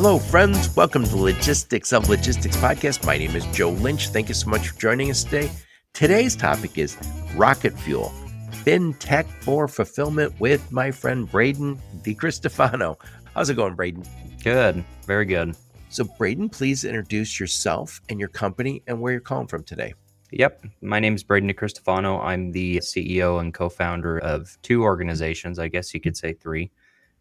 Hello, friends. Welcome to Logistics of Logistics podcast. My name is Joe Lynch. Thank you so much for joining us today. Today's topic is RocketFuel, Fintech for fulfillment with my friend Braden DiCristofano. How's it going, Braden? Good. Very good. So, Braden, please introduce yourself and your company and where you're calling from today. Yep. My name is Braden DiCristofano. I'm the CEO and co-founder of two organizations, I guess you could say three.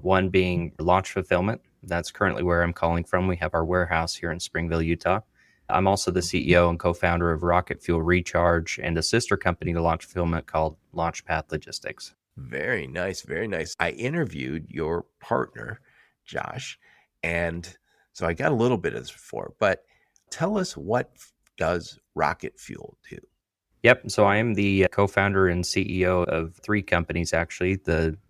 One being Launch Fulfillment. That's currently where I'm calling from. We have our warehouse here in Springville, Utah. I'm also the CEO and co-founder of RocketFuel Recharge and a sister company to Launch Fulfillment called Unmatched Logistics. Very nice. Very nice. I interviewed your partner, Josh, and so I got a little bit of this before, but tell us, what does RocketFuel do? Yep. So I am the co-founder and CEO of three companies, actually,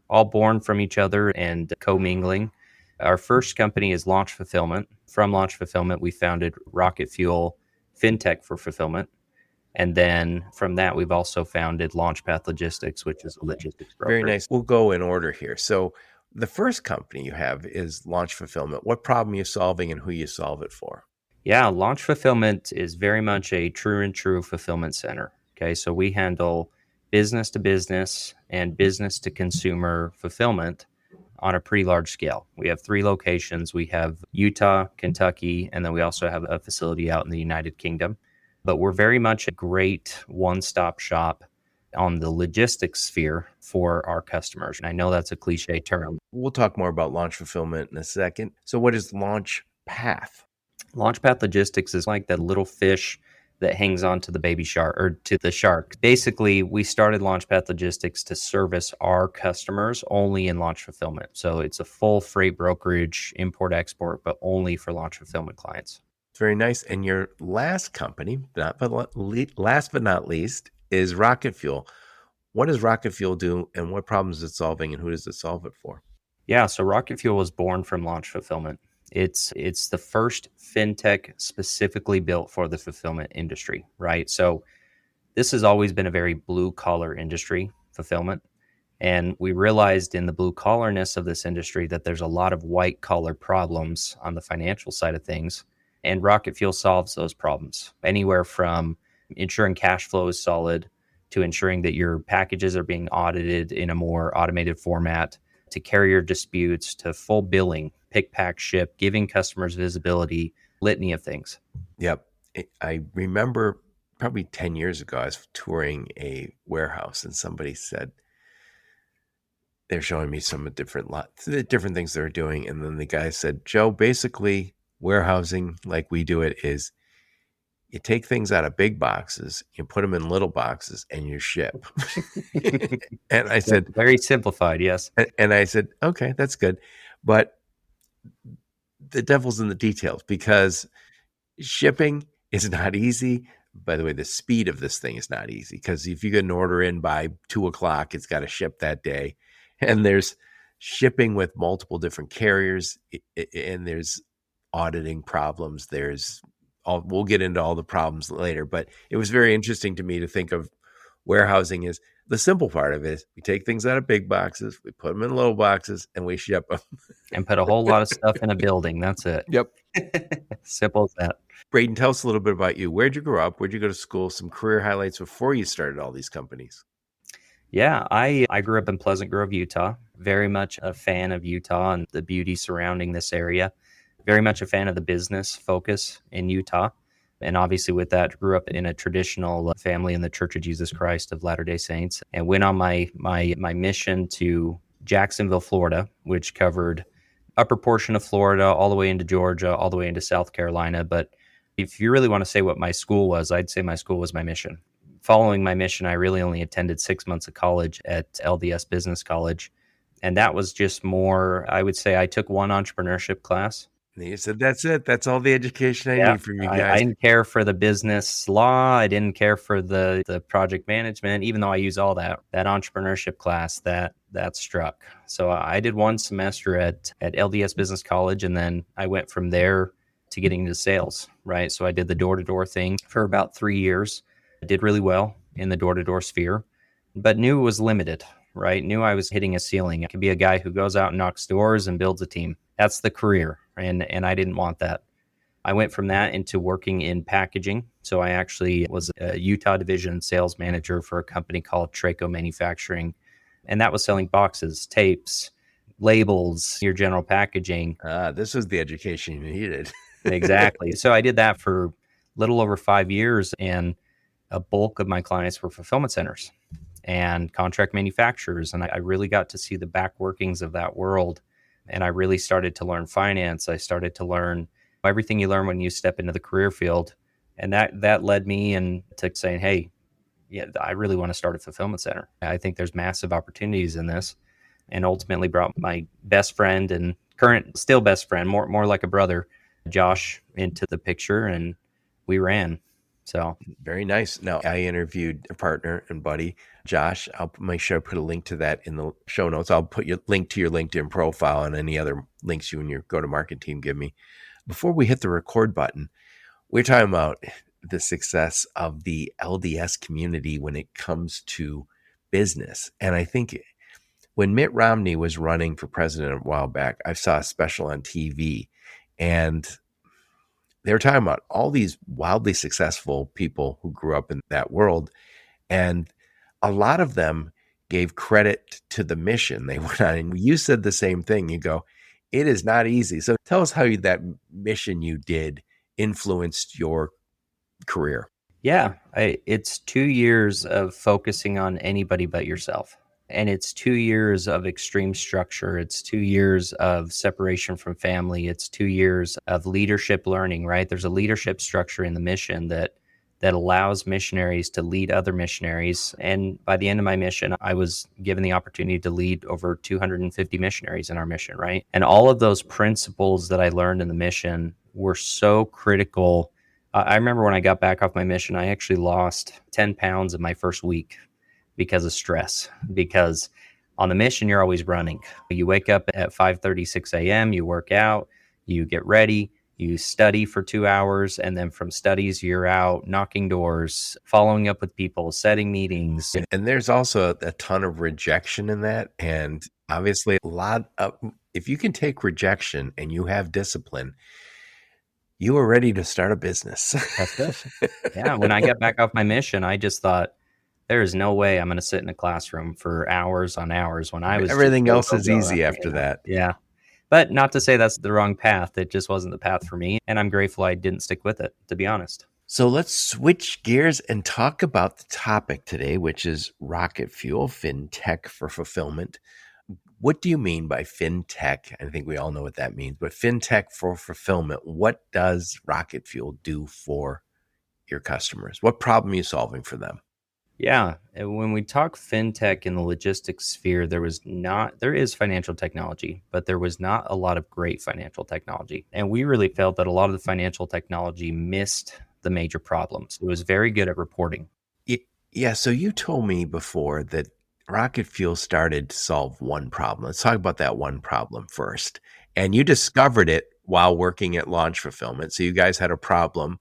all born from each other and commingling. Our first company is Launch Fulfillment. From Launch Fulfillment, we founded RocketFuel Fintech for fulfillment. And then from that, we've also founded Launchpath Logistics, which is a logistics broker. Very nice. We'll go in order here. So the first company you have is Launch Fulfillment. What problem are you solving and who you solve it for? Yeah, Launch Fulfillment is very much a true fulfillment center. Okay, so we handle business to business and business to consumer fulfillment on a pretty large scale. We have three locations. We have Utah, Kentucky, and then we also have a facility out in the United Kingdom. But we're very much a great one-stop shop on the logistics sphere for our customers. And I know that's a cliche term. We'll talk more about Launch Fulfillment in a second. So what is Launchpath? Launchpath Logistics is like that little fish that hangs on to the baby shark or to the shark. Basically, we started Launchpath Logistics to service our customers only in launch fulfillment. So it's a full freight brokerage, import-export, but only for launch fulfillment clients. Very nice. And your last company, last but not least, is RocketFuel. What does RocketFuel do and what problems is it solving and who does it solve it for? Yeah, so RocketFuel was born from launch fulfillment. It's the first fintech specifically built for the fulfillment industry, right? So this has always been a very blue collar industry, fulfillment. And we realized in the blue collarness of this industry that there's a lot of white collar problems on the financial side of things. And RocketFuel solves those problems, anywhere from ensuring cash flow is solid to ensuring that your packages are being audited in a more automated format, to carrier disputes, to full billing, pick, pack, ship, giving customers visibility, litany of things. Yep. I remember probably 10 years ago, I was touring a warehouse and somebody said, they're showing me some different things they're doing. And then the guy said, Joe, basically warehousing like we do it is you take things out of big boxes, you put them in little boxes and you ship. And I said, very simplified. Yes. And I said, okay, that's good. But the devil's in the details because shipping is not easy. By the way, the speed of this thing is not easy because if you get an order in by 2:00, it's got to ship that day. And there's shipping with multiple different carriers and there's auditing problems. We'll get into all the problems later, but it was very interesting to me to think of warehousing as the simple part of it is we take things out of big boxes, we put them in little boxes and we ship them. And put a whole lot of stuff in a building. That's it. Yep. Simple as that. Braden, tell us a little bit about you. Where'd you grow up? Where'd you go to school? Some career highlights before you started all these companies. Yeah, I grew up in Pleasant Grove, Utah. Very much a fan of Utah and the beauty surrounding this area. Very much a fan of the business focus in Utah. And obviously with that, grew up in a traditional family in the Church of Jesus Christ of Latter-day Saints and went on my mission to Jacksonville, Florida, which covered upper portion of Florida, all the way into Georgia, all the way into South Carolina. But if you really want to say what my school was, I'd say my school was my mission. Following my mission, I really only attended 6 months of college at LDS Business College. And that was just more, I would say I took one entrepreneurship class. And you said, that's it. That's all the education I need from you guys. I didn't care for the business law. I didn't care for the project management, even though I use all that entrepreneurship class that struck. So I did one semester at LDS Business College, and then I went from there to getting into sales, right? So I did the door-to-door thing for about 3 years. I did really well in the door-to-door sphere, but knew it was limited, right? Knew I was hitting a ceiling. I could be a guy who goes out and knocks doors and builds a team. That's the career. And I didn't want that. I went from that into working in packaging. So I actually was a Utah division sales manager for a company called Traco Manufacturing. And that was selling boxes, tapes, labels, your general packaging. This was the education you needed. Exactly. So I did that for a little over 5 years, and a bulk of my clients were fulfillment centers and contract manufacturers. And I really got to see the back workings of that world. And I really started to learn finance. I started to learn everything you learn when you step into the career field. And that led me into saying, hey, yeah, I really want to start a fulfillment center. I think there's massive opportunities in this. And ultimately brought my best friend and current still best friend, more like a brother, Josh, into the picture, and we ran. So Very nice. Now, I interviewed a partner and buddy, Josh. I'll make sure I put a link to that in the show notes. I'll put your link to your LinkedIn profile and any other links you and your go-to-market team give me. Before we hit the record button, we're talking about the success of the LDS community when it comes to business. And I think when Mitt Romney was running for president a while back, I saw a special on TV, and they were talking about all these wildly successful people who grew up in that world. And a lot of them gave credit to the mission they went on. And you said the same thing. You go, it is not easy. So tell us how that mission you did influenced your career. yeah, it's 2 years of focusing on anybody but yourself. And it's 2 years of extreme structure. It's 2 years of separation from family. It's 2 years of leadership learning, right? There's a leadership structure in the mission that allows missionaries to lead other missionaries. And by the end of my mission, I was given the opportunity to lead over 250 missionaries in our mission, right? And all of those principles that I learned in the mission were so critical. I remember when I got back off my mission, I actually lost 10 pounds in my first week because of stress. Because on the mission, you're always running. You wake up at 5:30, 6 a.m., you work out, you get ready, you study for 2 hours, and then from studies, you're out knocking doors, following up with people, setting meetings. And there's also a ton of rejection in that. And obviously, a lot of, if you can take rejection and you have discipline, you are ready to start a business. That's good. Yeah. When I got back off my mission, I just thought, there is no way I'm going to sit in a classroom for hours on hours when I was everything else is easy after that. Yeah. But not to say that's the wrong path. It just wasn't the path for me. And I'm grateful I didn't stick with it, to be honest. So let's switch gears and talk about the topic today, which is RocketFuel, Fintech for fulfillment. What do you mean by Fintech? I think we all know what that means, but Fintech for fulfillment, what does RocketFuel do for your customers? What problem are you solving for them? Yeah. And when we talk fintech in the logistics sphere, there is financial technology, but there was not a lot of great financial technology. And we really felt that a lot of the financial technology missed the major problems. It was very good at reporting. Yeah. So you told me before that RocketFuel started to solve one problem. Let's talk about that one problem first. And you discovered it while working at Launch Fulfillment. So you guys had a problem.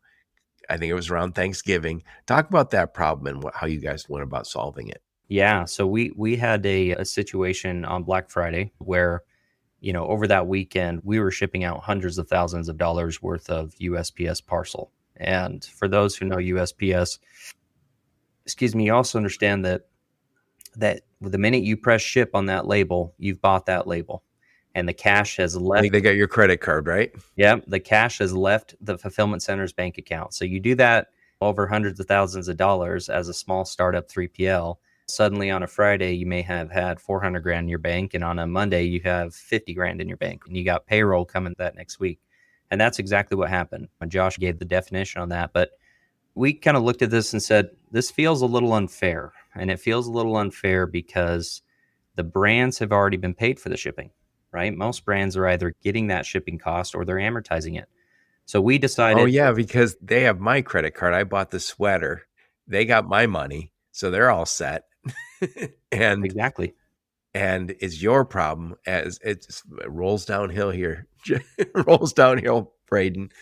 I think it was around Thanksgiving. Talk about that problem and how you guys went about solving it. Yeah. So we had a situation on Black Friday where, over that weekend, we were shipping out hundreds of thousands of dollars worth of USPS parcel. And for those who know USPS, you also understand that the minute you press ship on that label, you've bought that label. And the cash has left. I think they got your credit card, right? Yeah, the cash has left the fulfillment center's bank account. So you do that over hundreds of thousands of dollars as a small startup 3PL. Suddenly on a Friday, you may have had 400 grand in your bank. And on a Monday, you have 50 grand in your bank. And you got payroll coming that next week. And that's exactly what happened. Josh gave the definition on that. But we kind of looked at this and said, this feels a little unfair. And it feels a little unfair because the brands have already been paid for the shipping. Right? Most brands are either getting that shipping cost or they're amortizing it. So we decided. Oh, yeah, because they have my credit card. I bought the sweater. They got my money. So they're all set. And exactly. And it's your problem as it rolls downhill here. Rolls downhill, Braden.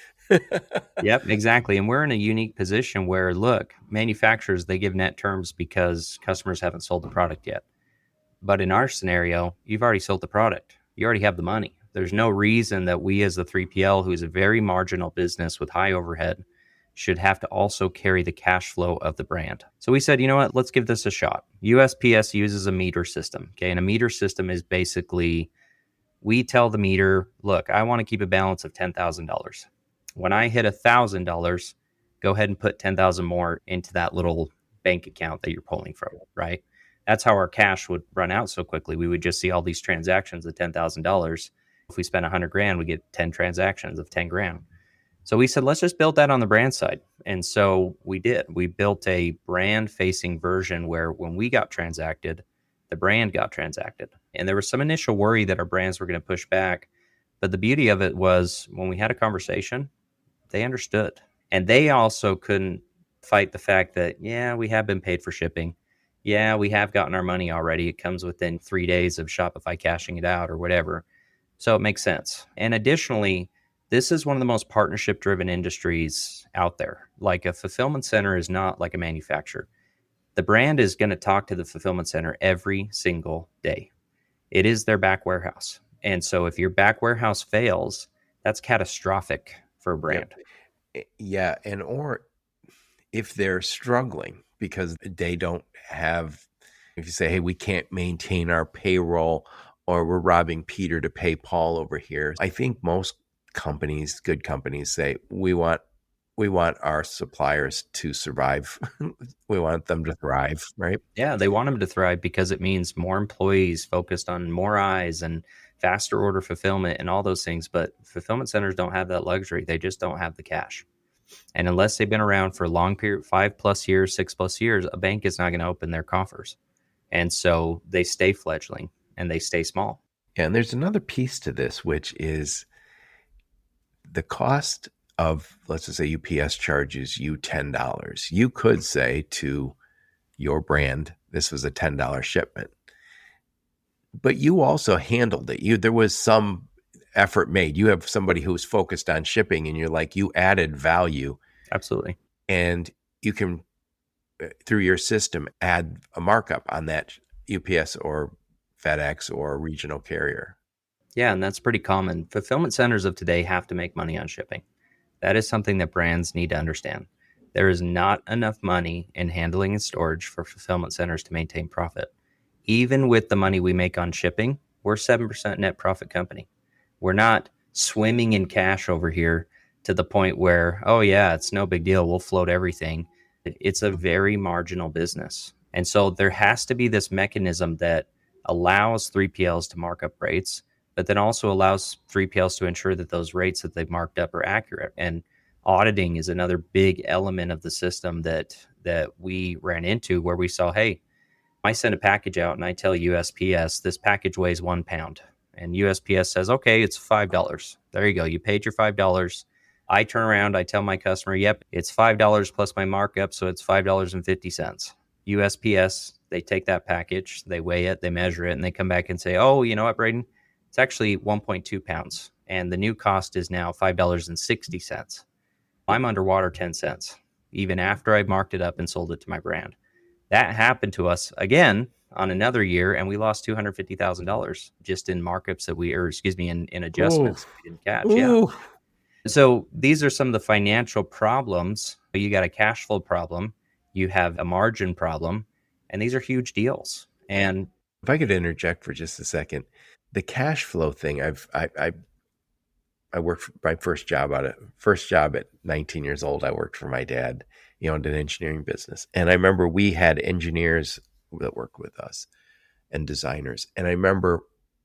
Yep, exactly. And we're in a unique position where, look, manufacturers, they give net terms because customers haven't sold the product yet. But in our scenario, you've already sold the product. You already have the money. There's no reason that we as the 3PL, who's a very marginal business with high overhead, should have to also carry the cash flow of the brand. So we said, you know what, let's give this a shot. USPS uses a meter system. Okay. And a meter system is basically, we tell the meter, look, I want to keep a balance of $10,000. When I hit $1,000, go ahead and put 10,000 more into that little bank account that you're pulling from, right? That's how our cash would run out so quickly. We would just see all these transactions of $10,000. If we spend 100 grand, we get 10 transactions of 10 grand. So we said, let's just build that on the brand side. And so we did. We built a brand facing version where when we got transacted, the brand got transacted. And there was some initial worry that our brands were going to push back. But the beauty of it was when we had a conversation, they understood. And they also couldn't fight the fact that, yeah, we have been paid for shipping. Yeah, we have gotten our money already. It comes within 3 days of Shopify cashing it out or whatever. So it makes sense. And additionally, this is one of the most partnership driven industries out there. Like a fulfillment center is not like a manufacturer. The brand is going to talk to the fulfillment center every single day. It is their back warehouse. And so if your back warehouse fails, that's catastrophic for a brand. Yep. Yeah. And or if they're struggling because they don't have, if you say, hey, we can't maintain our payroll or we're robbing Peter to pay Paul over here. I think most companies, good companies, say we want our suppliers to survive. We want them to thrive, right? Yeah, they want them to thrive because it means more employees focused on more eyes and faster order fulfillment and all those things. But fulfillment centers don't have that luxury. They just don't have the cash. And unless they've been around for a long period, 5+ years, 6+ years, a bank is not going to open their coffers. And so they stay fledgling and they stay small. Yeah, and there's another piece to this, which is the cost of, let's just say UPS charges you $10. You could say to your brand, this was a $10 shipment. But you also handled it. There was some effort made. You have somebody who's focused on shipping and you're like, you added value. Absolutely. And you can, through your system, add a markup on that UPS or FedEx or regional carrier. Yeah, and that's pretty common. Fulfillment centers of today have to make money on shipping. That is something that brands need to understand. There is not enough money in handling and storage for fulfillment centers to maintain profit. Even with the money we make on shipping, we're 7% net profit company. We're not swimming in cash over here to the point where, oh yeah, it's no big deal, we'll float everything. It's a very marginal business. And so there has to be this mechanism that allows 3PLs to mark up rates, but then also allows 3PLs to ensure that those rates that they've marked up are accurate. And auditing is another big element of the system that we ran into, where we saw, hey, I send a package out and I tell USPS this package weighs 1 pound. And USPS says, okay, it's $5. There you go. You paid your $5. I turn around, I tell my customer, yep, it's $5 plus my markup, so it's $5.50. USPS, they take that package, they weigh it, they measure it, and they come back and say, oh, you know what, Braden? It's actually 1.2 pounds. And the new cost is now $5.60. I'm underwater 10 cents, even after I marked it up and sold it to my brand. That happened to us again on another year, and we lost $250,000 just in markups that in adjustments we didn't catch. Ooh. Yeah. So these are some of the financial problems. You got a cash flow problem, you have a margin problem, and these are huge deals. And if I could interject for just a second, the cash flow thing, I worked my first job at 19 years old. I worked for my dad. He owned an engineering business. And I remember we had engineers that worked with us and designers. And I remember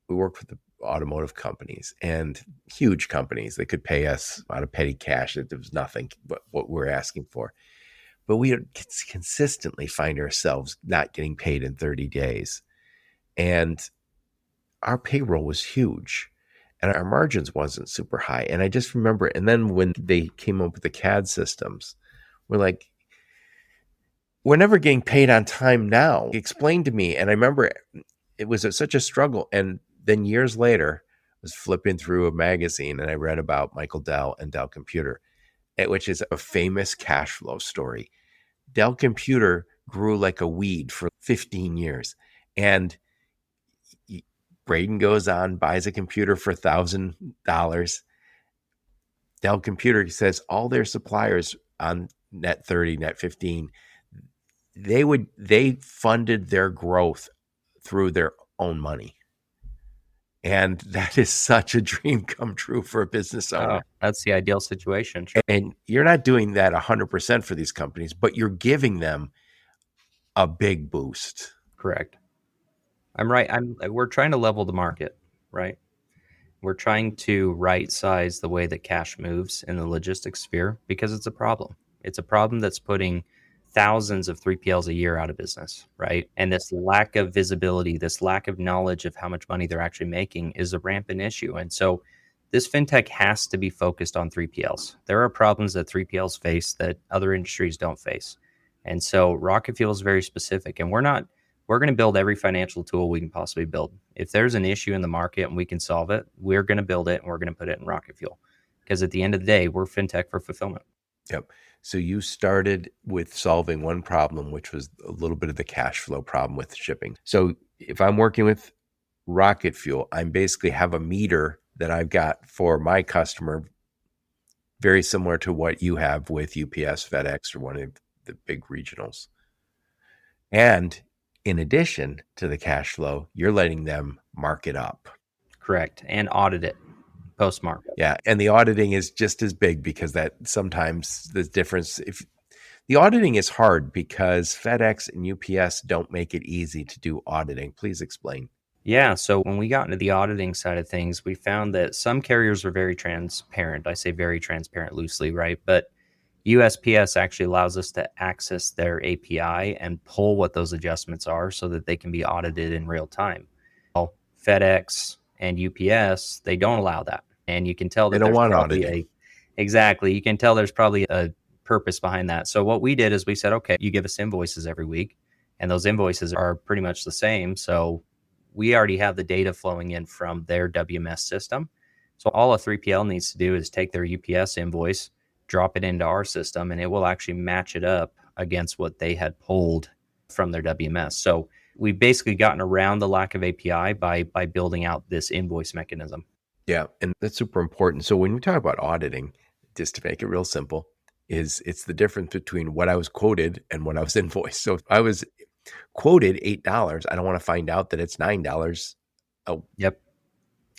we worked with the automotive companies and huge companies that could pay us out of petty cash. That there was nothing but what we're asking for. But we would consistently find ourselves not getting paid in 30 days. And our payroll was huge and our margins wasn't super high. And I just remember, and then when they came up with the CAD systems, we're like, we're never getting paid on time now. Explain to me. And I remember it was such a struggle. And then years later, I was flipping through a magazine and I read about Michael Dell and Dell Computer, which is a famous cash flow story. Dell Computer grew like a weed for 15 years. And Braden goes on, buys a computer for $1,000. Dell Computer says all their suppliers on net 30, net 15, they funded their growth through their own money. And that is such a dream come true for a business owner. Oh, that's the ideal situation. Sure. And you're not doing that 100% for these companies, but you're giving them a big boost. Correct. I'm right. We're trying to level the market, right? We're trying to right size the way that cash moves in the logistics sphere because it's a problem. It's a problem that's putting thousands of 3PLs a year out of business, right? And this lack of visibility, this lack of knowledge of how much money they're actually making is a rampant issue. And so this fintech has to be focused on 3PLs. There are problems that 3PLs face that other industries don't face. And so RocketFuel is very specific, and we're going to build every financial tool we can possibly build. If there's an issue in the market and we can solve it, we're going to build it and we're going to put it in RocketFuel. Because at the end of the day, we're fintech for fulfillment. Yep. So you started with solving one problem, which was a little bit of the cash flow problem with shipping. So if I'm working with RocketFuel, I basically have a meter that I've got for my customer, very similar to what you have with UPS, FedEx, or one of the big regionals. And in addition to the cash flow, you're letting them mark it up. Correct. And audit it post-market. Yeah. And the auditing is just as big because that sometimes the difference, if the auditing is hard because FedEx and UPS don't make it easy to do auditing. Please explain. Yeah. So when we got into the auditing side of things, we found that some carriers are very transparent. I say very transparent loosely, right? But USPS actually allows us to access their API and pull what those adjustments are so that they can be audited in real time. Well, FedEx and UPS, they don't allow that. And you can tell that They don't want probably auditing. exactly. You can tell there's probably a purpose behind that. So what we did is we said, okay, you give us invoices every week, and those invoices are pretty much the same. So we already have the data flowing in from their WMS system. So all a 3PL needs to do is take their UPS invoice, drop it into our system, and it will actually match it up against what they had pulled from their WMS. So we've basically gotten around the lack of API by building out this invoice mechanism. Yeah. And that's super important. So when we talk about auditing, just to make it real simple, it's the difference between what I was quoted and what I was invoiced. So if I was quoted $8, I don't want to find out that it's $9. Oh, yep.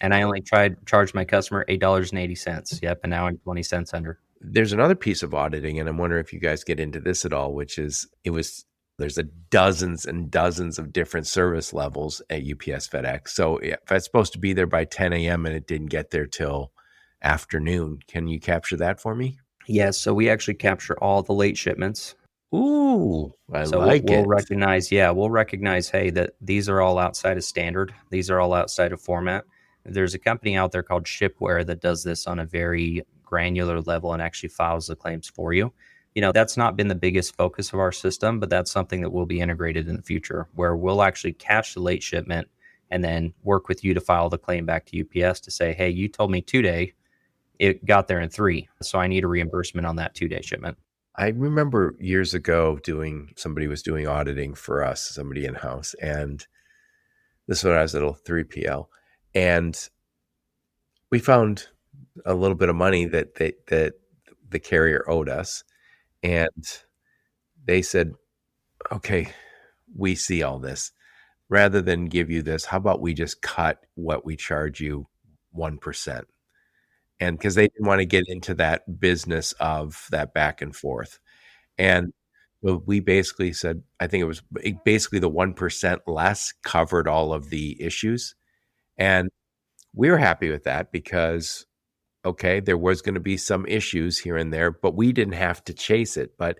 And I only charged my customer $8.80. Yep. And now I'm 20 cents under. There's another piece of auditing, and I'm wondering if you guys get into this at all, which is there's dozens and dozens of different service levels at UPS FedEx. So if it's supposed to be there by 10 a.m. and it didn't get there till afternoon, can you capture that for me? Yes. So we actually capture all the late shipments. Ooh, I So like we'll it. recognize, hey, that these are all outside of standard. These are all outside of format. There's a company out there called Shipware that does this on a very granular level and actually files the claims for you. That's not been the biggest focus of our system, but that's something that will be integrated in the future, where we'll actually catch the late shipment and then work with you to file the claim back to UPS to say, hey, you told me 2 day, it got there in 3. So I need a reimbursement on that 2-day shipment. I remember years ago somebody was doing auditing for us, somebody in-house, and this is when I was at a 3PL, and we found a little bit of money that the carrier owed us, and they said, okay, we see all this. Rather than give you this, how about we just cut what we charge you 1%? And because they didn't want to get into that business of that back and forth. And we basically said, I think it was basically the 1% less covered all of the issues. And we were happy with that because, okay, there was going to be some issues here and there, but we didn't have to chase it. But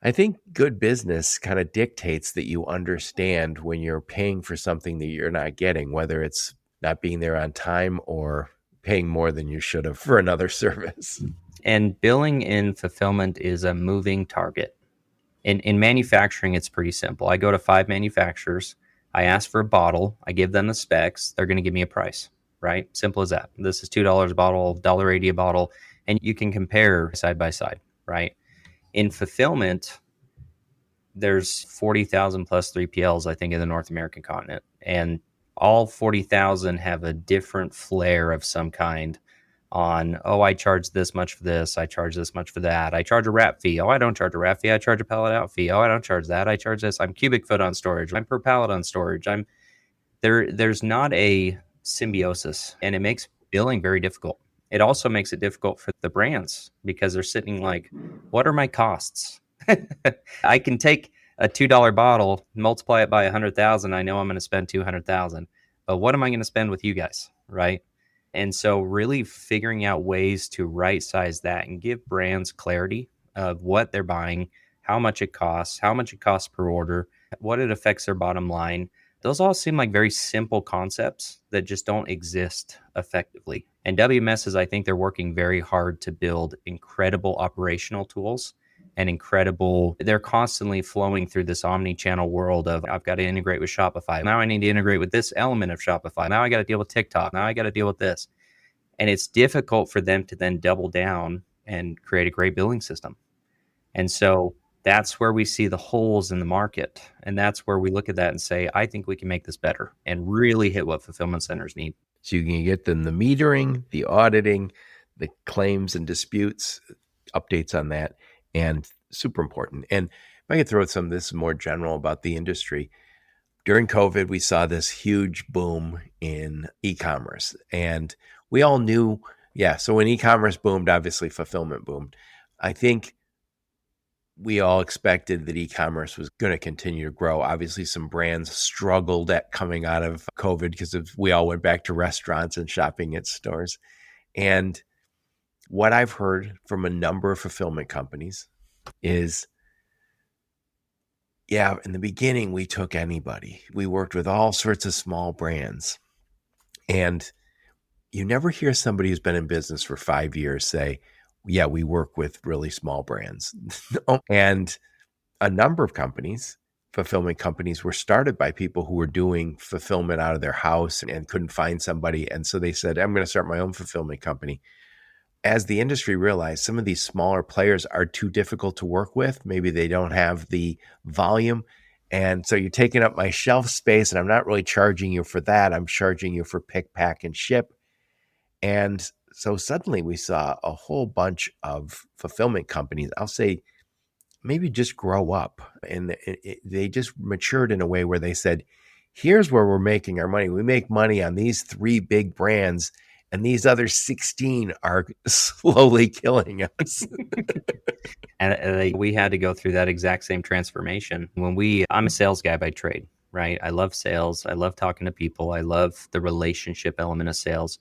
I think good business kind of dictates that you understand when you're paying for something that you're not getting, whether it's not being there on time or paying more than you should have for another service. And billing in fulfillment is a moving target. In manufacturing, it's pretty simple. I go to 5 manufacturers. I ask for a bottle. I give them the specs. They're going to give me a price, right? Simple as that. This is $2 a bottle, $1.80 a bottle, and you can compare side by side, right? In fulfillment, there's 40,000 plus 3PLs, I think, in the North American continent. And All 40,000 have a different flair of some kind on, oh, I charge this much for this, I charge this much for that, I charge a wrap fee, oh, I don't charge a wrap fee, I charge a pallet out fee, oh, I don't charge that, I charge this, I'm cubic foot on storage, I'm per pallet on storage, I'm there's not a symbiosis, and it makes billing very difficult. It also makes it difficult for the brands because they're sitting like, what are my costs? I can take a $2 bottle, multiply it by 100,000. I know I'm going to spend 200,000, but what am I going to spend with you guys? Right. And so really figuring out ways to right size that and give brands clarity of what they're buying, how much it costs per order, what it affects their bottom line. Those all seem like very simple concepts that just don't exist effectively. And WMSs, I think they're working very hard to build incredible operational tools and they're constantly flowing through this omni-channel world of, I've got to integrate with Shopify. Now I need to integrate with this element of Shopify. Now I got to deal with TikTok. Now I got to deal with this. And it's difficult for them to then double down and create a great billing system. And so that's where we see the holes in the market. And that's where we look at that and say, I think we can make this better and really hit what fulfillment centers need. So you can get them the metering, the auditing, the claims and disputes, updates on that, and super important. And if I could throw some of this more general about the industry, during COVID, we saw this huge boom in e-commerce. And we all knew, so when e-commerce boomed, obviously fulfillment boomed. I think we all expected that e-commerce was going to continue to grow. Obviously, some brands struggled at coming out of COVID because we all went back to restaurants and shopping at stores. And what I've heard from a number of fulfillment companies is, in the beginning, we took anybody. We worked with all sorts of small brands. And you never hear somebody who's been in business for 5 years say, we work with really small brands. And a number of companies, fulfillment companies, were started by people who were doing fulfillment out of their house and couldn't find somebody. And so they said, I'm going to start my own fulfillment company. As the industry realized some of these smaller players are too difficult to work with, maybe they don't have the volume. And so you're taking up my shelf space and I'm not really charging you for that. I'm charging you for pick, pack, and ship. And so suddenly we saw a whole bunch of fulfillment companies, I'll say, maybe just grow up. And they just matured in a way where they said, here's where we're making our money. We make money on these 3 big brands, and these other 16 are slowly killing us. And we had to go through that exact same transformation. I'm a sales guy by trade, right? I love sales. I love talking to people. I love the relationship element of sales.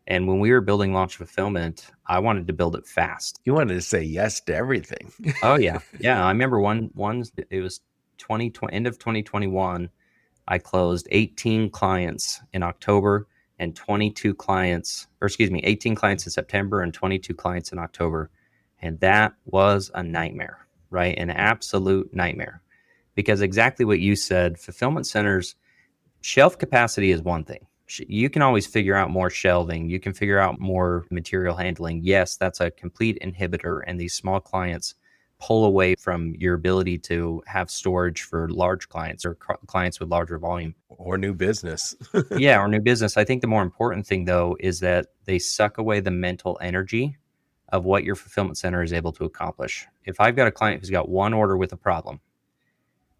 And when we were building Launch Fulfillment, I wanted to build it fast. You wanted to say yes to everything. Oh, yeah. Yeah. I remember it was 2020, end of 2021. I closed 18 clients in October and 18 clients in September and 22 clients in October. And that was a nightmare, right? An absolute nightmare. Because exactly what you said, fulfillment centers, shelf capacity is one thing. You can always figure out more shelving. You can figure out more material handling. Yes, that's a complete inhibitor. And these small clients pull away from your ability to have storage for large clients or clients with larger volume. Or new business. Yeah, or new business. I think the more important thing, though, is that they suck away the mental energy of what your fulfillment center is able to accomplish. If I've got a client who's got one order with a problem,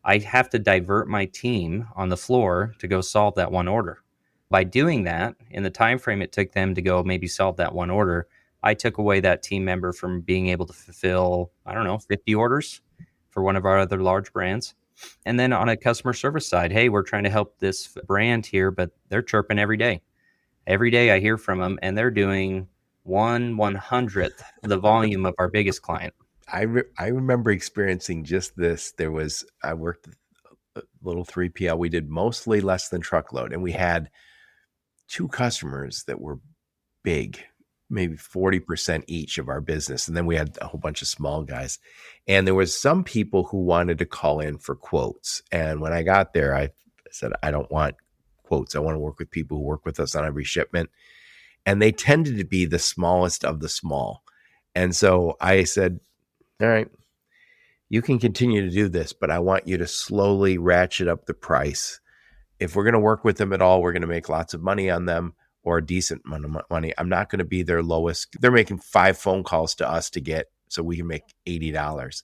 I have to divert my team on the floor to go solve that one order. By doing that, in the time frame it took them to go maybe solve that one order, I took away that team member from being able to fulfill, 50 orders for one of our other large brands. And then on a customer service side, hey, we're trying to help this brand here, but they're chirping every day. Every day I hear from them, and they're doing 1/100th the volume of our biggest client. I remember experiencing just this. I worked a little 3PL. We did mostly less than truckload, and we had 2 customers that were big, maybe 40% each of our business. And then we had a whole bunch of small guys. And there was some people who wanted to call in for quotes. And when I got there, I said, I don't want quotes. I want to work with people who work with us on every shipment. And they tended to be the smallest of the small. And so I said, all right, you can continue to do this, but I want you to slowly ratchet up the price if we're going to work with them at all, we're going to make lots of money on them or a decent amount of money. I'm not going to be their lowest. They're making 5 phone calls to us to get so we can make $80.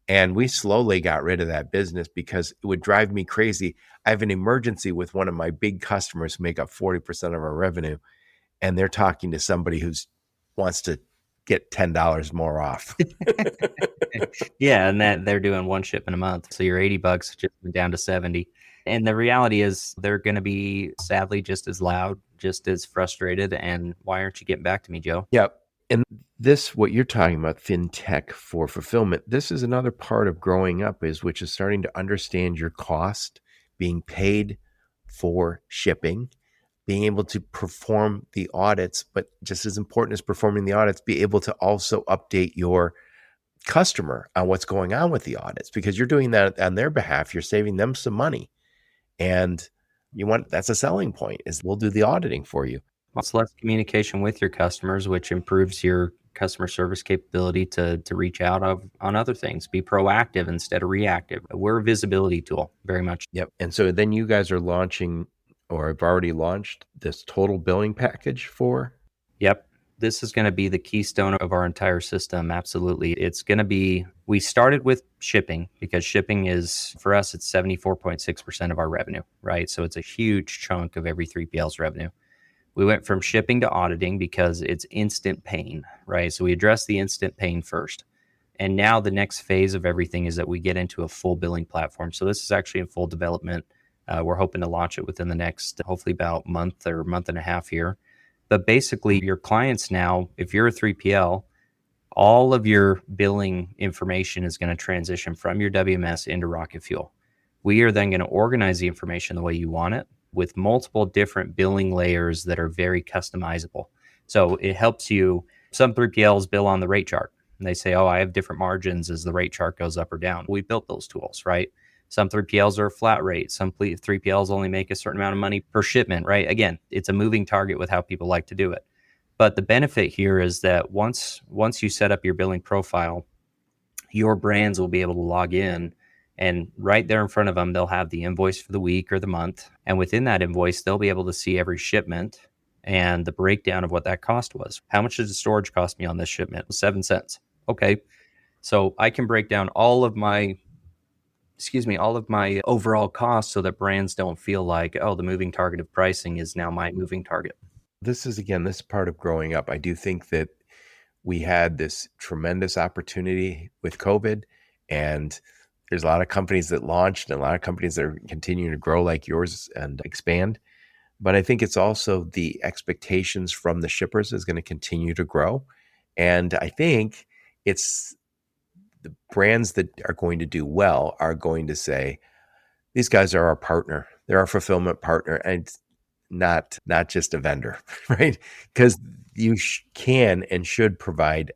And we slowly got rid of that business because it would drive me crazy. I have an emergency with one of my big customers who make up 40% of our revenue, and they're talking to somebody who wants to get $10 more off. Yeah, and that they're doing one shipment a month. So your $80 just went down to 70. And the reality is they're going to be sadly just as loud, just as frustrated. And why aren't you getting back to me, Joe? Yep. And this, what you're talking about, fintech for fulfillment, this is another part of growing up, which is starting to understand your cost, being paid for shipping, being able to perform the audits, but just as important as performing the audits, be able to also update your customer on what's going on with the audits, because you're doing that on their behalf. You're saving them some money. And that's a selling point, is we'll do the auditing for you. It's less communication with your customers, which improves your customer service capability to reach out on other things, be proactive instead of reactive. We're a visibility tool, very much. Yep. And so then you guys are launching, or have already launched, this total billing package for? Yep. This is going to be the keystone of our entire system. Absolutely. It's going to be, we started with shipping because shipping is, for us, it's 74.6% of our revenue, right? So it's a huge chunk of every 3PL's revenue. We went from shipping to auditing because it's instant pain, right? So we address the instant pain first. And now the next phase of everything is that we get into a full billing platform. So this is actually in full development. We're hoping to launch it within the next, hopefully about month or month and a half here. But basically your clients now, if you're a 3PL, all of your billing information is going to transition from your WMS into RocketFuel. We are then going to organize the information the way you want it, with multiple different billing layers that are very customizable. So it helps you. Some 3PLs bill on the rate chart and they say, oh, I have different margins as the rate chart goes up or down. We built those tools, right? Some 3PLs are a flat rate. Some 3PLs only make a certain amount of money per shipment, right? Again, it's a moving target with how people like to do it. But the benefit here is that once you set up your billing profile, your brands will be able to log in, and right there in front of them, they'll have the invoice for the week or the month. And within that invoice, they'll be able to see every shipment and the breakdown of what that cost was. How much did the storage cost me on this shipment? 7 cents. Okay. So I can break down all of my overall costs so that brands don't feel like, oh, the moving target of pricing is now my moving target. This is part of growing up. I do think that we had this tremendous opportunity with COVID, and there's a lot of companies that launched and a lot of companies that are continuing to grow like yours and expand. But I think it's also the expectations from the shippers is going to continue to grow. And I think it's the brands that are going to do well are going to say, these guys are our partner. They're our fulfillment partner, and not just a vendor, right? Because you can and should provide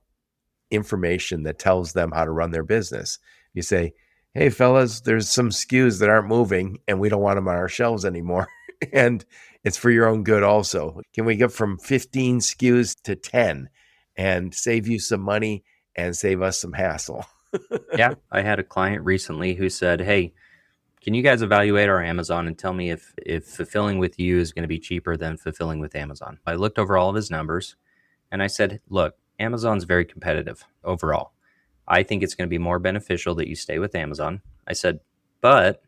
information that tells them how to run their business. You say, hey, fellas, there's some SKUs that aren't moving and we don't want them on our shelves anymore. And it's for your own good also. Can we get from 15 SKUs to 10 and save you some money and save us some hassle? Yeah. I had a client recently who said, hey, can you guys evaluate our Amazon and tell me if fulfilling with you is going to be cheaper than fulfilling with Amazon? I looked over all of his numbers and I said, look, Amazon's very competitive overall. I think it's going to be more beneficial that you stay with Amazon. I said, but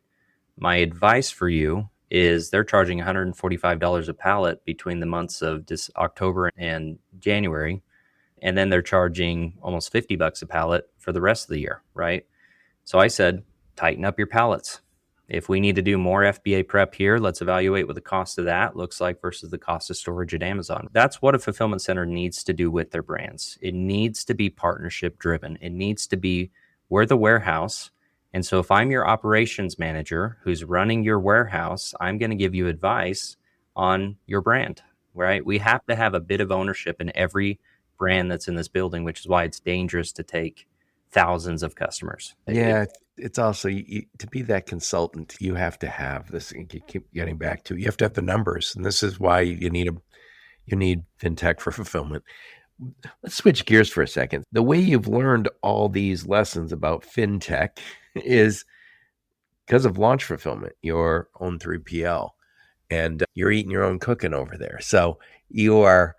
my advice for you is they're charging $145 a pallet between the months of October and January. And then they're charging almost $50 a pallet for the rest of the year, right? So I said, tighten up your pallets. If we need to do more FBA prep here, let's evaluate what the cost of that looks like versus the cost of storage at Amazon. That's what a fulfillment center needs to do with their brands. It needs to be partnership driven. It needs to be, we're the warehouse. And so if I'm your operations manager who's running your warehouse, I'm going to give you advice on your brand, right? We have to have a bit of ownership in every brand that's in this building, which is why it's dangerous to take thousands of customers. Yeah, it's also to be that consultant, you have to have this. You keep getting back to, you have to have the numbers, and this is why you need fintech for fulfillment. Let's switch gears for a second. The way you've learned all these lessons about fintech is because of launch fulfillment, your own 3PL, and you're eating your own cooking over there. So you're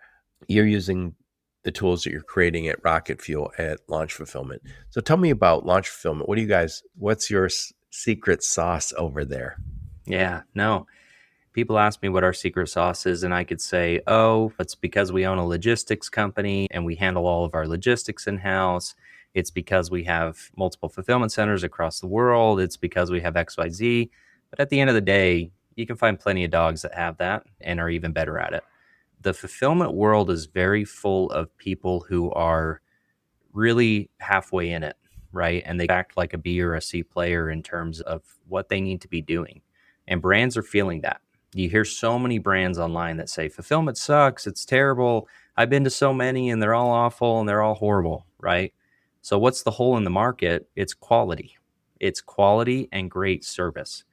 using the tools that you're creating at RocketFuel at launch fulfillment. So tell me about launch fulfillment. What's your secret sauce over there? Yeah, no. People ask me what our secret sauce is, and I could say, oh, it's because we own a logistics company and we handle all of our logistics in house. It's because we have multiple fulfillment centers across the world. It's because we have XYZ. But at the end of the day, you can find plenty of dogs that have that and are even better at it. The fulfillment world is very full of people who are really halfway in it, right? And they act like a B or a C player in terms of what they need to be doing. And brands are feeling that. You hear so many brands online that say fulfillment sucks, it's terrible. I've been to so many and they're all awful and they're all horrible, right? So what's the hole in the market? It's quality. It's quality and great service.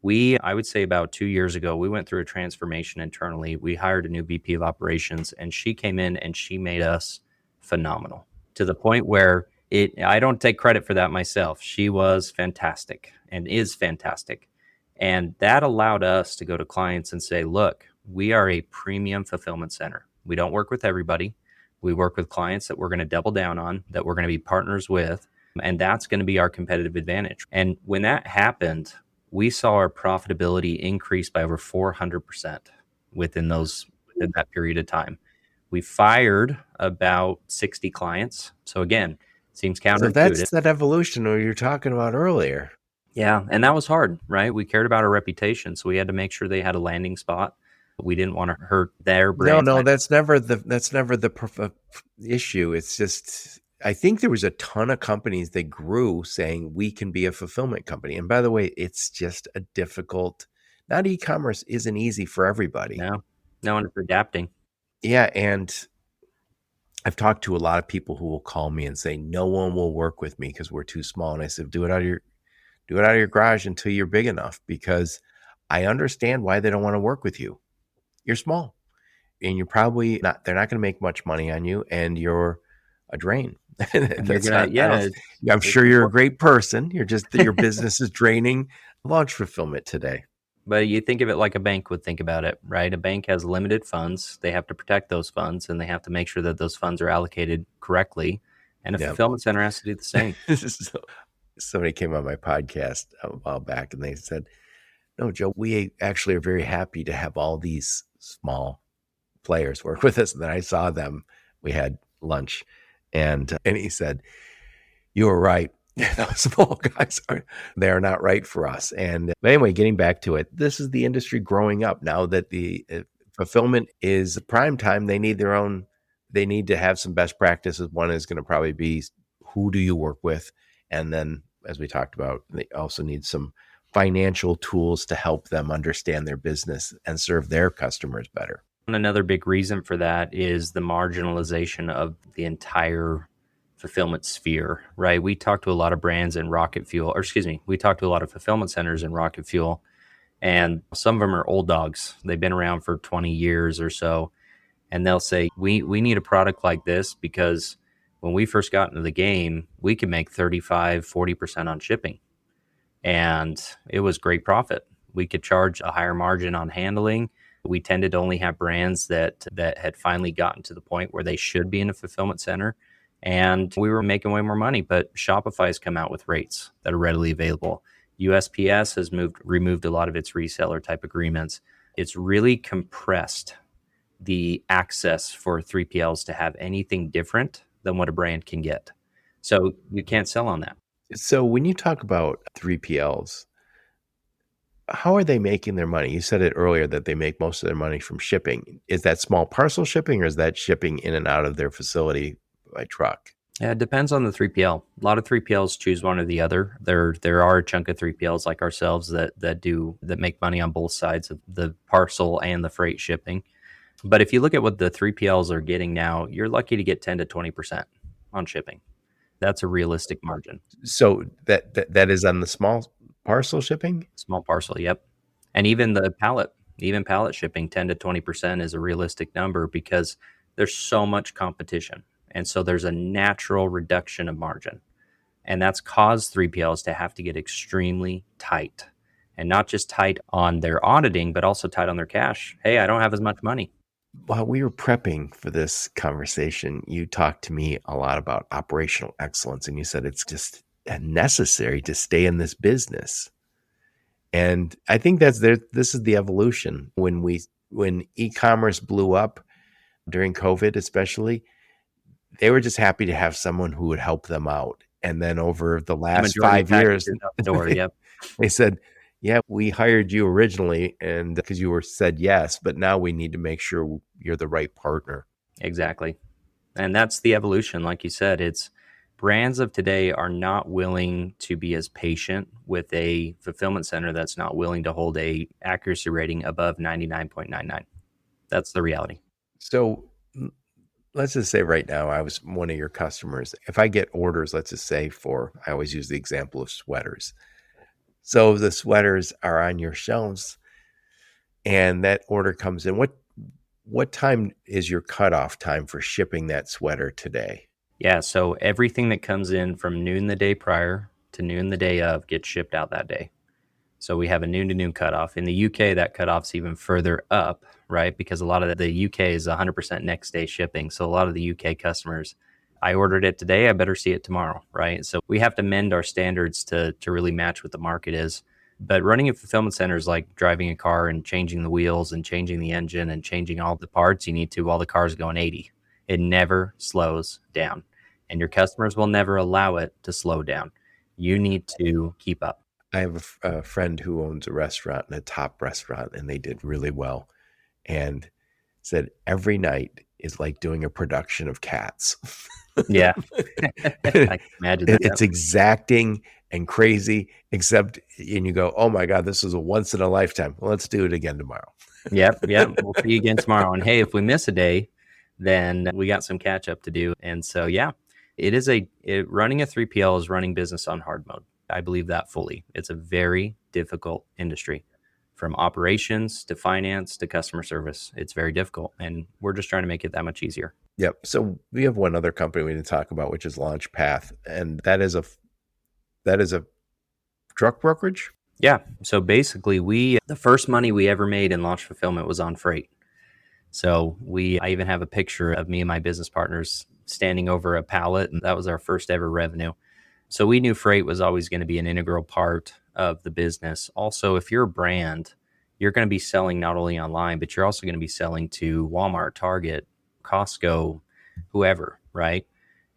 I would say about 2 years ago, we went through a transformation internally. We hired a new VP of operations and she came in and she made us phenomenal to the point where I don't take credit for that myself. She was fantastic and is fantastic. And that allowed us to go to clients and say, look, we are a premium fulfillment center. We don't work with everybody. We work with clients that we're going to double down on, that we're going to be partners with. And that's going to be our competitive advantage. And when that happened, we saw our profitability increase by over 400% within that period of time. We fired about 60 clients. So again, seems So counterintuitive. that's that evolution we were talking about earlier. Yeah, and that was hard, right? We cared about our reputation, so we had to make sure they had a landing spot. We didn't want to hurt their brand. No, that's never the issue. It's just I think there was a ton of companies that grew saying we can be a fulfillment company. And by the way, it's just a difficult. Not e-commerce isn't easy for everybody. No one is adapting. Yeah, and I've talked to a lot of people who will call me and say no one will work with me because we're too small. And I said, do it out of your garage until you're big enough, because I understand why they don't want to work with you. You're small and you're probably not, they're not going to make much money on you and you're a drain. I'm sure you're a great person. You're just, your business is draining launch fulfillment today. But you think of it like a bank would think about it, right? A bank has limited funds. They have to protect those funds and they have to make sure that those funds are allocated correctly. And a fulfillment center has to do the same. Somebody came on my podcast a while back and they said, no, Joe, we actually are very happy to have all these small players work with us. And then I saw them, we had lunch and he said, you were right. Those small guys they are not right for us. And but anyway, getting back to it, this is the industry growing up now that the fulfillment is prime time. They need to have some best practices. One is going to probably be, who do you work with? And then, as we talked about, they also need some financial tools to help them understand their business and serve their customers better. And another big reason for that is the marginalization of the entire fulfillment sphere, right? We talk to a lot of brands in we talk to a lot of fulfillment centers in RocketFuel, and some of them are old dogs. They've been around for 20 years or so. And they'll say, we need a product like this because when we first got into the game, we could make 35, 40% on shipping. And it was great profit. We could charge a higher margin on handling. We tended to only have brands that had finally gotten to the point where they should be in a fulfillment center. And we were making way more money, but Shopify's come out with rates that are readily available. USPS has removed a lot of its reseller type agreements. It's really compressed the access for 3PLs to have anything different than what a brand can get. So you can't sell on that. So when you talk about 3PLs, how are they making their money? You said it earlier that they make most of their money from shipping. Is that small parcel shipping or is that shipping in and out of their facility by truck? Yeah, it depends on the 3PL. A lot of 3PLs choose one or the other. There are a chunk of 3PLs like ourselves that make money on both sides of the parcel and the freight shipping. But if you look at what the 3PLs are getting now, you're lucky to get 10 to 20% on shipping. That's a realistic margin. So that is on the small parcel shipping? Small parcel, yep. And even pallet shipping, 10 to 20% is a realistic number because there's so much competition. And so there's a natural reduction of margin. And that's caused 3PLs to have to get extremely tight, and not just tight on their auditing, but also tight on their cash. Hey, I don't have as much money. While we were prepping for this conversation, you talked to me a lot about operational excellence, and you said it's just necessary to stay in this business. And I think that's there. This is the evolution. When e-commerce blew up during COVID, especially, they were just happy to have someone who would help them out. And then over the The last majority of 5 years, packages out the door. Yep, they said, "Yeah, we hired you originally, and because you were said yes, but now we need to make sure you're the right partner." exactly. And that's the evolution. Like you said, it's brands of today are not willing to be as patient with a fulfillment center that's not willing to hold a accuracy rating above 99.99. That's the reality. So let's just say right now, I was one of your customers. If I get orders, let's just say I always use the example of sweaters. So the sweaters are on your shelves, and that order comes in. What time is your cutoff time for shipping that sweater today? Yeah, so everything that comes in from noon the day prior to noon the day of gets shipped out that day. So we have a noon to noon cutoff. In the UK, that cutoff's even further up, right? Because a lot of the UK is 100% next day shipping. So a lot of the UK customers, I ordered it today, I better see it tomorrow, right? So we have to mend our standards to really match what the market is. But running a fulfillment center is like driving a car and changing the wheels and changing the engine and changing all the parts you need to while the car's going 80. It never slows down. And your customers will never allow it to slow down. You need to keep up. I have a friend who owns a restaurant, and a top restaurant, and they did really well. And said every night is like doing a production of Cats. Yeah, I can imagine that. It's exacting and crazy, and you go, "Oh my God, this is a once in a lifetime. Well, let's do it again tomorrow." Yep. We'll see you again tomorrow. And hey, if we miss a day, then we got some catch up to do. And so, yeah, running a 3PL is running business on hard mode. I believe that fully. It's a very difficult industry, from operations to finance to customer service. It's very difficult, and we're just trying to make it that much easier. Yep. So we have one other company we didn't talk about, which is Launchpath, and that is a truck brokerage. Yeah. So basically, the first money we ever made in launch fulfillment was on freight. So I even have a picture of me and my business partners standing over a pallet, and that was our first ever revenue. So we knew freight was always going to be an integral part of the business. Also, if you're a brand, you're going to be selling not only online, but you're also going to be selling to Walmart, Target, Costco, whoever, right?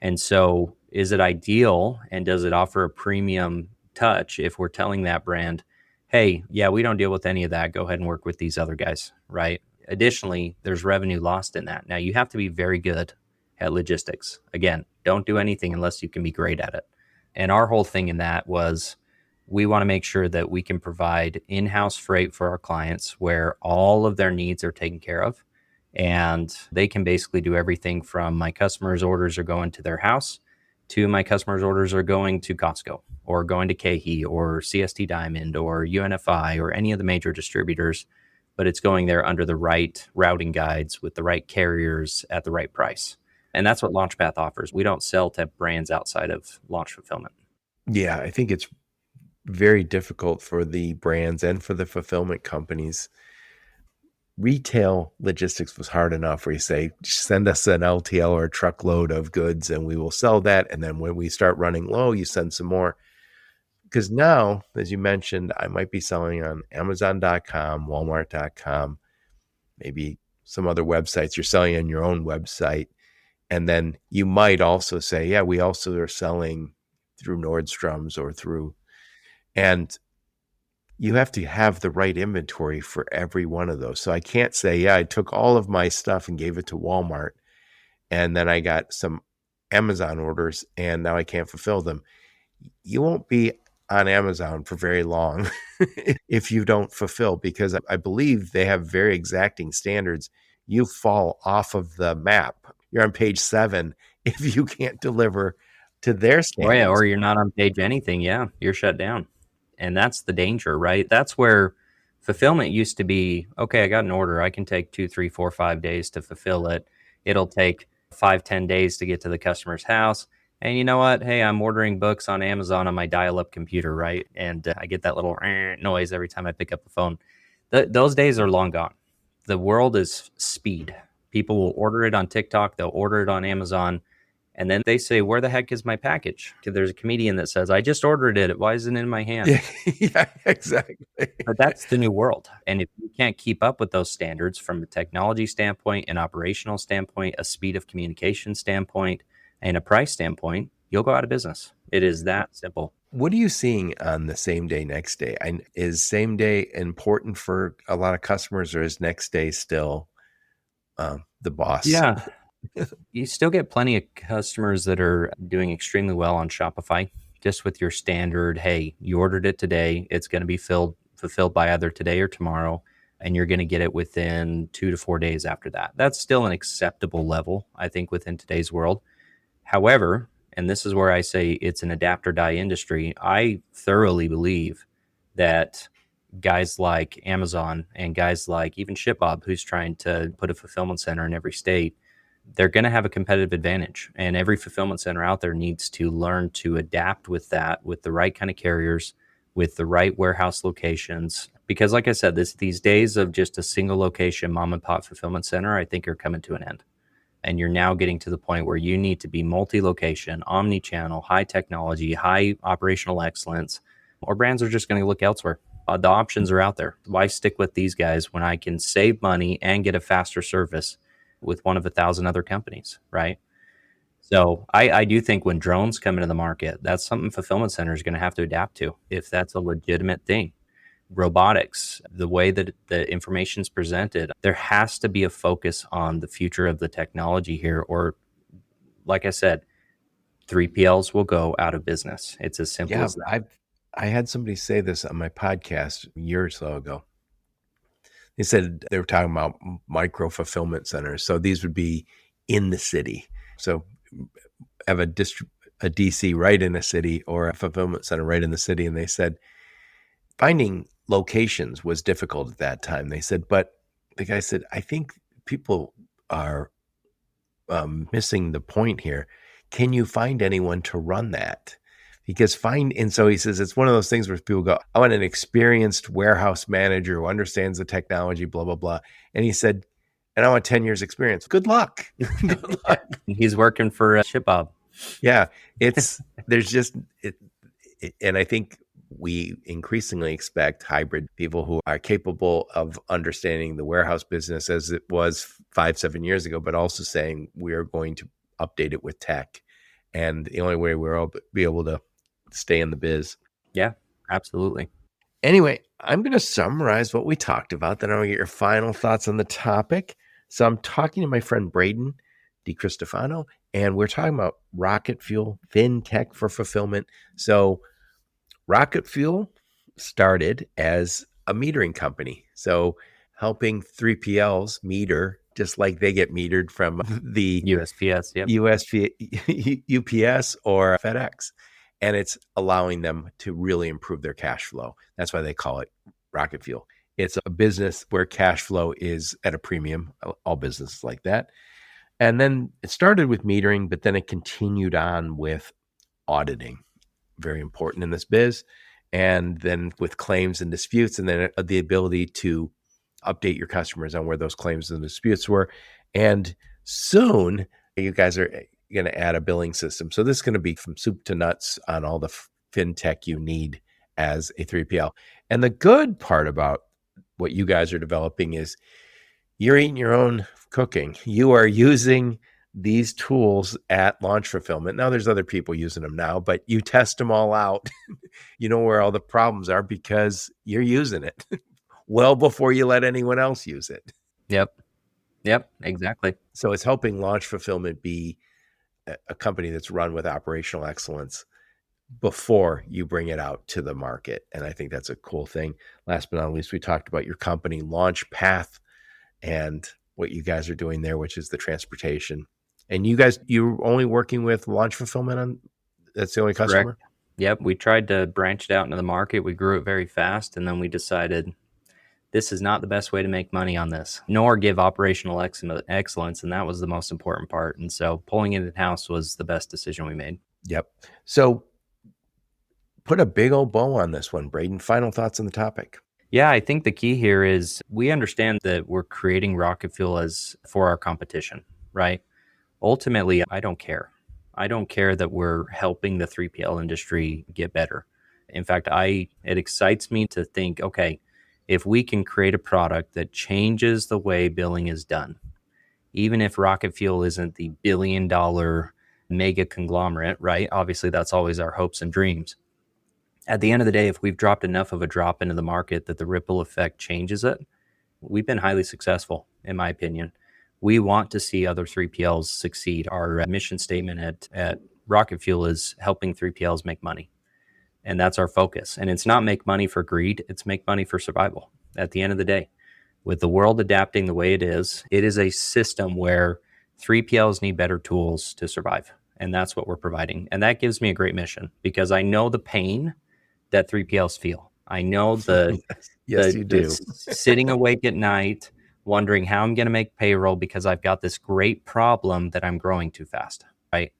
And so is it ideal, and does it offer a premium touch if we're telling that brand, hey, yeah, we don't deal with any of that. Go ahead and work with these other guys, right? Additionally, there's revenue lost in that. Now, you have to be very good at logistics. Again, don't do anything unless you can be great at it. And our whole thing in that was we want to make sure that we can provide in-house freight for our clients where all of their needs are taken care of. And they can basically do everything from my customers' orders are going to their house to my customers' orders are going to Costco or going to KeHE or CST Diamond or UNFI or any of the major distributors, but it's going there under the right routing guides with the right carriers at the right price. And that's what Launchpath offers. We don't sell to brands outside of launch fulfillment. Yeah, I think it's very difficult for the brands and for the fulfillment companies. Retail logistics was hard enough where you say, send us an LTL or a truckload of goods and we will sell that. And then when we start running low, you send some more. Because now, as you mentioned, I might be selling on Amazon.com, Walmart.com, maybe some other websites. You're selling on your own website. And then you might also say, yeah, we also are selling through Nordstrom's or through, and you have to have the right inventory for every one of those. So I can't say, yeah, I took all of my stuff and gave it to Walmart, and then I got some Amazon orders and now I can't fulfill them. You won't be on Amazon for very long if you don't fulfill, because I believe they have very exacting standards. You fall off of the map. You're on page 7 if you can't deliver to their standards. Oh, yeah, or you're not on page anything. Yeah, you're shut down. And that's the danger, right? That's where fulfillment used to be, okay, I got an order. I can take 2, 3, 4, 5 days to fulfill it. It'll take 5, 10 days to get to the customer's house. And you know what? Hey, I'm ordering books on Amazon on my dial-up computer, right? And I get that little noise every time I pick up the phone. Those days are long gone. The world is speed. People will order it on TikTok, they'll order it on Amazon, and then they say, "Where the heck is my package?" 'Cause there's a comedian that says, "I just ordered it. Why isn't it in my hand?" Yeah, yeah, exactly. But that's the new world. And if you can't keep up with those standards from a technology standpoint, an operational standpoint, a speed of communication standpoint, and a price standpoint, you'll go out of business. It is that simple. What are you seeing on the same day, next day? Is same day important for a lot of customers, or is next day still the boss? Yeah. You still get plenty of customers that are doing extremely well on Shopify, just with your standard, hey, you ordered it today, it's going to be fulfilled by either today or tomorrow, and you're going to get it within 2 to 4 days after that. That's still an acceptable level, I think, within today's world. However, and this is where I say it's an adapt or die industry, I thoroughly believe that guys like Amazon and guys like even ShipBob, who's trying to put a fulfillment center in every state, they're going to have a competitive advantage. And every fulfillment center out there needs to learn to adapt with that, with the right kind of carriers, with the right warehouse locations. Because, like I said, these days of just a single location mom and pop fulfillment center, I think are coming to an end. And you're now getting to the point where you need to be multi-location, omni-channel, high technology, high operational excellence, or brands are just going to look elsewhere. The options are out there. Why stick with these guys when I can save money and get a faster service with one of 1,000 other companies, right? So I do think when drones come into the market, that's something fulfillment center is going to have to adapt to if that's a legitimate thing. Robotics, the way that the information is presented, there has to be a focus on the future of the technology here. Or, like I said, 3PLs will go out of business. It's as simple Yeah, as that. I had somebody say this on my podcast a year or so ago. They said they were talking about micro fulfillment centers. So these would be in the city. So have a DC right in a city or a fulfillment center right in the city. And they said finding locations was difficult at that time. They said, but the guy said, I think people are missing the point here. Can you find anyone to run that? Because and so he says, it's one of those things where people go, I want an experienced warehouse manager who understands the technology, blah, blah, blah. And he said, and I want 10 years experience. Good luck. Good luck. He's working for ShipBob. Yeah. There's just, and I think we increasingly expect hybrid people who are capable of understanding the warehouse business as it was 5-7 years ago, but also saying we are going to update it with tech. And the only way we'll be able to stay in the biz. Yeah, absolutely. Anyway, I'm going to summarize what we talked about. Then I'll get your final thoughts on the topic. So I'm talking to my friend Braden DiCristofano, and we're talking about RocketFuel, Fintech for fulfillment. So RocketFuel started as a metering company. So helping 3PLs meter just like they get metered from the USPS, yep. UPS or FedEx. And it's allowing them to really improve their cash flow. That's why they call it RocketFuel. It's a business where cash flow is at a premium, all businesses like that. And then it started with metering, but then it continued on with auditing. Very important in this biz. And then with claims and disputes, and then the ability to update your customers on where those claims and disputes were. And soon you guys are going to add a billing system. So this is going to be from soup to nuts on all the fintech you need as a 3PL. And the good part about what you guys are developing is you're eating your own cooking. You are using these tools at launch fulfillment. Now there's other people using them now, but you test them all out. You know where all the problems are because you're using it well before you let anyone else use it. Yep, exactly. So it's helping launch fulfillment be a company that's run with operational excellence before you bring it out to the market. And I think that's a cool thing. Last but not least, we talked about your company launch path and what you guys are doing there, which is the transportation. And you're only working with launch fulfillment on, that's the only customer? Correct. Yep. We tried to branch it out into the market. We grew it very fast. And then we decided this is not the best way to make money on this, nor give operational excellence. And that was the most important part. And so pulling it in-house was the best decision we made. Yep. So put a big old bow on this one, Braden. Final thoughts on the topic. Yeah, I think the key here is we understand that we're creating RocketFuel as for our competition, right? Ultimately, I don't care. I don't care that we're helping the 3PL industry get better. In fact, it excites me to think, okay, if we can create a product that changes the way billing is done, even if RocketFuel isn't the billion-dollar mega conglomerate, right? Obviously, that's always our hopes and dreams. At the end of the day, if we've dropped enough of a drop into the market that the ripple effect changes it, we've been highly successful, in my opinion. We want to see other 3PLs succeed. Our mission statement at RocketFuel is helping 3PLs make money. And that's our focus. And it's not make money for greed, it's make money for survival. At the end of the day, with the world adapting the way it is a system where 3PLs need better tools to survive. And that's what we're providing. And that gives me a great mission because I know the pain that 3PLs feel. I know Yes, you do. Sitting awake at night, wondering how I'm going to make payroll because I've got this great problem that I'm growing too fast, right?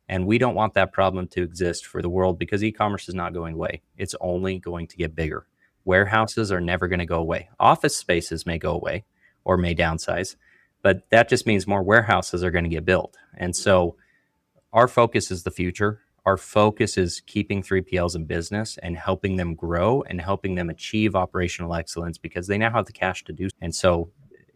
And we don't want that problem to exist for the world because e-commerce is not going away. It's only going to get bigger. Warehouses are never going to go away. Office spaces may go away or may downsize, but that just means more warehouses are going to get built. And so our focus is the future. Our focus is keeping 3PLs in business and helping them grow and helping them achieve operational excellence because they now have the cash to do. And so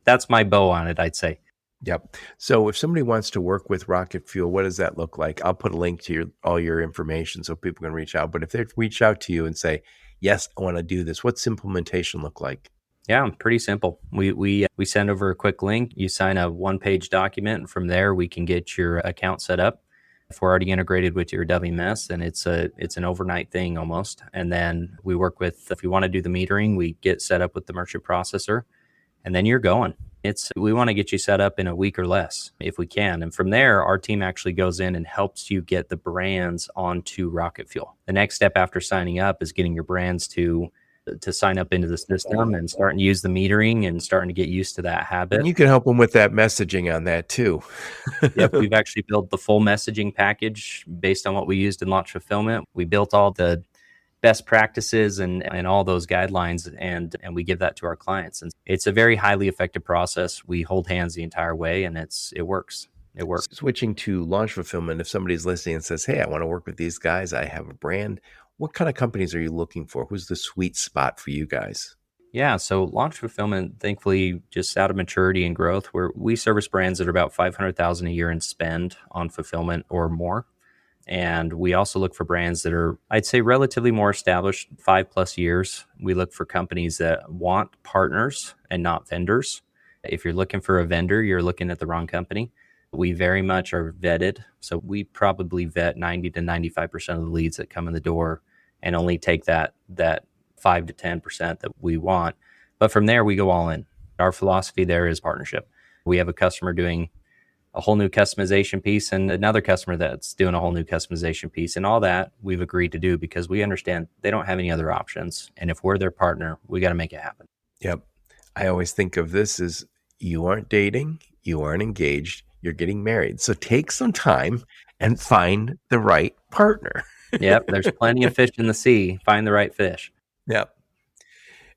that's my bow on it, I'd say. Yep. So if somebody wants to work with RocketFuel, what does that look like? I'll put a link to all your information so people can reach out. But if they reach out to you and say, yes, I want to do this, what's implementation look like? Yeah, pretty simple. We send over a quick link. You sign a one-page document. And from there, we can get your account set up. If we're already integrated with your WMS, then it's an overnight thing almost. And then we work with, if you want to do the metering, we get set up with the merchant processor, and then you're going. We want to get you set up in a week or less if we can. And from there, our team actually goes in and helps you get the brands onto RocketFuel. The next step after signing up is getting your brands to sign up into the system and starting to use the metering and starting to get used to that habit. And you can help them with that messaging on that too. Yep, we've actually built the full messaging package based on what we used in launch fulfillment. We built all the best practices and all those guidelines, and we give that to our clients. And it's a very highly effective process. We hold hands the entire way, and it works. It works. Switching to launch fulfillment, if somebody's listening and says, hey, I want to work with these guys, I have a brand, what kind of companies are you looking for? Who's the sweet spot for you guys? Yeah, so launch fulfillment, thankfully, just out of maturity and growth, where we service brands that are about $500,000 a year in spend on fulfillment or more. And we also look for brands that are, I'd say, relatively more established, 5+ years. We look for companies that want partners and not vendors. If you're looking for a vendor, you're looking at the wrong company. We very much are vetted. So we probably vet 90 to 95% of the leads that come in the door and only take that 5 to 10% that we want. But from there, we go all in. Our philosophy there is partnership. We have a customer doing a whole new customization piece and another customer that's doing a whole new customization piece. And all that we've agreed to do because we understand they don't have any other options. And if we're their partner, we got to make it happen. Yep. I always think of this as you aren't dating, you aren't engaged, you're getting married. So take some time and find the right partner. Yep. There's plenty of fish in the sea. Find the right fish. Yep.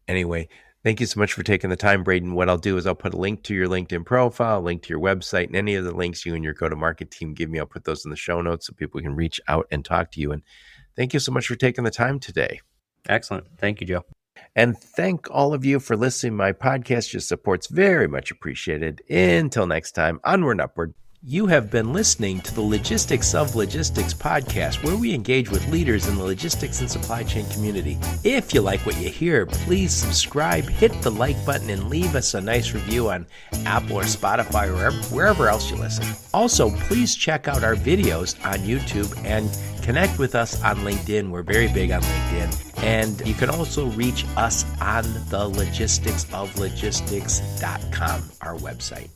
Anyway, thank you so much for taking the time, Braden. What I'll do is I'll put a link to your LinkedIn profile, a link to your website, and any of the links you and your go-to-market team give me. I'll put those in the show notes so people can reach out and talk to you. And thank you so much for taking the time today. Excellent. Thank you, Joe. And thank all of you for listening. My podcast, your support's very much appreciated. Until next time, onward and upward. You have been listening to the Logistics of Logistics podcast, where we engage with leaders in the logistics and supply chain community. If you like what you hear, please subscribe, hit the like button, and leave us a nice review on Apple or Spotify or wherever else you listen. Also, please check out our videos on YouTube and connect with us on LinkedIn. We're very big on LinkedIn. And you can also reach us on the logisticsoflogistics.com, our website.